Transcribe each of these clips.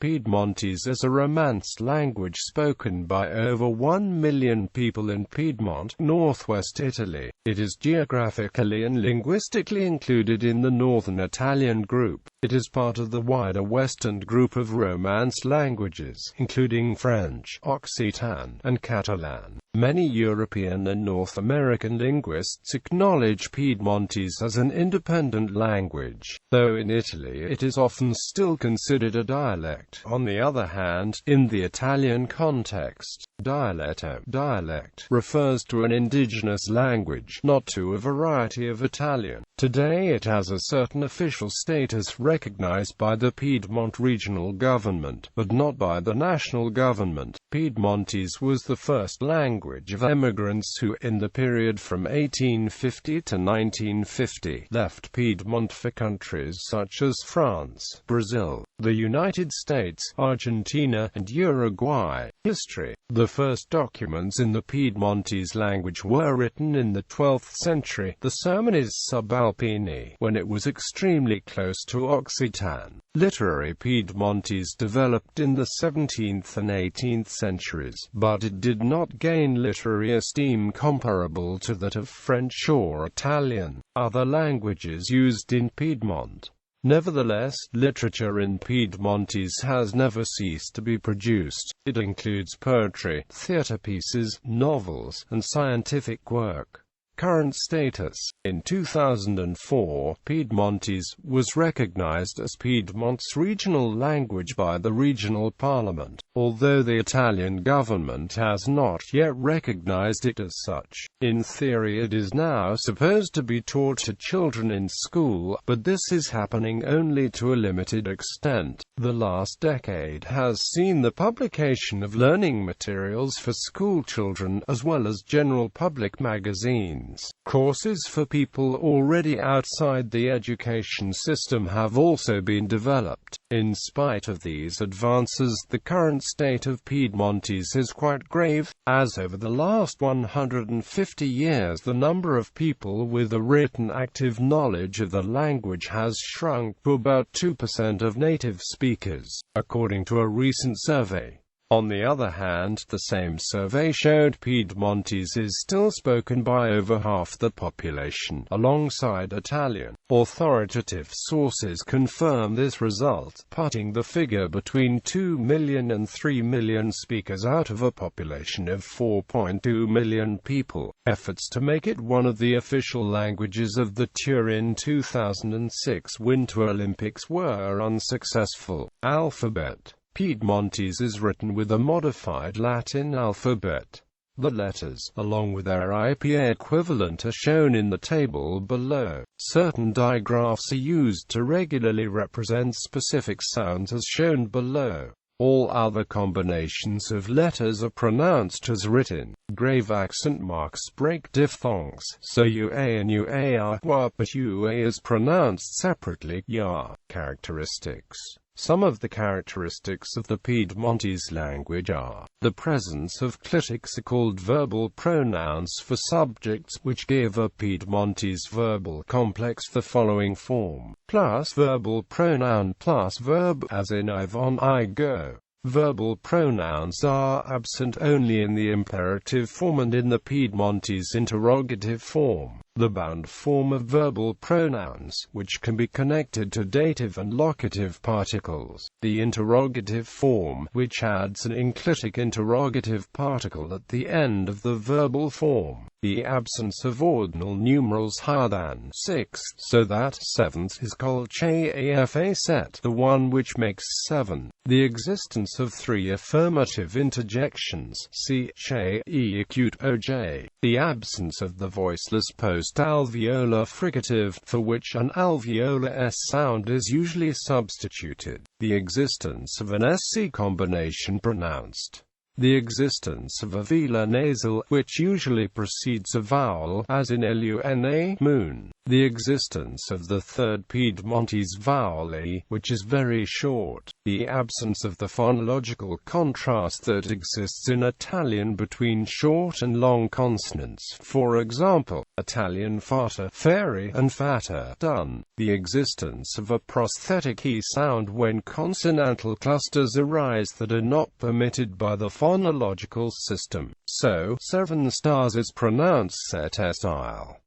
Piedmontese is a Romance language spoken by over 1 million people in Piedmont, northwest Italy. It is geographically and linguistically included in the Northern Italian group. It is part of the wider Western group of Romance languages, including French, Occitan, and Catalan. Many European and North American linguists acknowledge Piedmontese as an independent language, though in Italy it is often still considered a dialect. On the other hand, in the Italian context, dialetto dialect refers to an indigenous language, not to a variety of Italian. Today it has a certain official status recognized by the Piedmont regional government, but not by the national government. Piedmontese was the first language of emigrants who, in the period from 1850 to 1950, left Piedmont for countries such as France, Brazil, the United States, Argentina, and Uruguay. History. The first documents in the Piedmontese language were written in the 12th century, the Sermones Subalpini, when it was extremely close to Occitan. Literary Piedmontese developed in the 17th and 18th centuries, but it did not gain literary esteem comparable to that of French or Italian, other languages used in Piedmont. Nevertheless, literature in Piedmontese has never ceased to be produced. It includes poetry, theatre pieces, novels, and scientific work. Current status. In 2004, Piedmontese was recognized as Piedmont's regional language by the regional parliament, although the Italian government has not yet recognized it as such. In theory it is now supposed to be taught to children in school, but this is happening only to a limited extent. The last decade has seen the publication of learning materials for school children, as well as general public magazines. Courses for people already outside the education system have also been developed. In spite of these advances, the current state of Piedmontese is quite grave, as over the last 150 years the number of people with a written active knowledge of the language has shrunk to about 2% of native speakers, according to a recent survey. On the other hand, the same survey showed Piedmontese is still spoken by over half the population, alongside Italian. Authoritative sources confirm this result, putting the figure between 2 million and 3 million speakers out of a population of 4.2 million people. Efforts to make it one of the official languages of the Turin 2006 Winter Olympics were unsuccessful. Alphabet. Piedmontese is written with a modified Latin alphabet. The letters, along with their IPA equivalent, are shown in the table below. Certain digraphs are used to regularly represent specific sounds as shown below. All other combinations of letters are pronounced as written. Grave accent marks break diphthongs, so UA and UA are wa, but UA is pronounced separately, ya. Characteristics. Some of the characteristics of the Piedmontese language are the presence of clitics, called verbal pronouns for subjects, which give a Piedmontese verbal complex the following form: plus verbal pronoun plus verb, as in I've on, I go. Verbal pronouns are absent only in the imperative form and in the Piedmontese interrogative form. The bound form of verbal pronouns, which can be connected to dative and locative particles. The interrogative form, which adds an enclitic interrogative particle at the end of the verbal form. The absence of ordinal numerals higher than sixth, so that seventh is called che set, the one which makes seven. The existence of three affirmative interjections, c, che, e, acute oj. The absence of the voiceless post-alveolar fricative, for which an alveolar s sound is usually substituted. The existence of an sc combination pronounced. The existence of a velar nasal, which usually precedes a vowel, as in luna, moon. the existence of the third Piedmontese vowel E, which is very short, the absence of the phonological contrast that exists in Italian between short and long consonants, for example, Italian fata, fairy, and fata, done, the existence of a prosthetic E sound when consonantal clusters arise that are not permitted by the phonological system, so 7 stars is pronounced set style.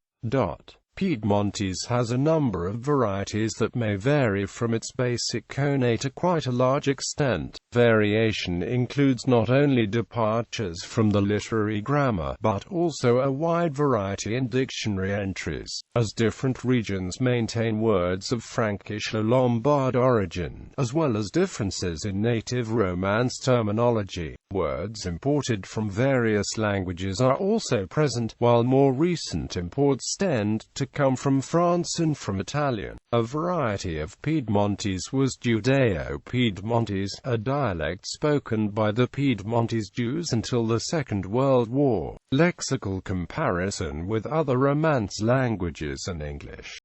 Piedmontese has a number of varieties that may vary from its basic conate to quite a large extent. Variation includes not only departures from the literary grammar, but also a wide variety in dictionary entries, as different regions maintain words of Frankish or Lombard origin, as well as differences in native Romance terminology. Words imported from various languages are also present, while more recent imports tend to come from France and from Italian. A variety of Piedmontese was Judeo-Piedmontese, a dialect spoken by the Piedmontese Jews until the Second World War. Lexical comparison with other Romance languages and English.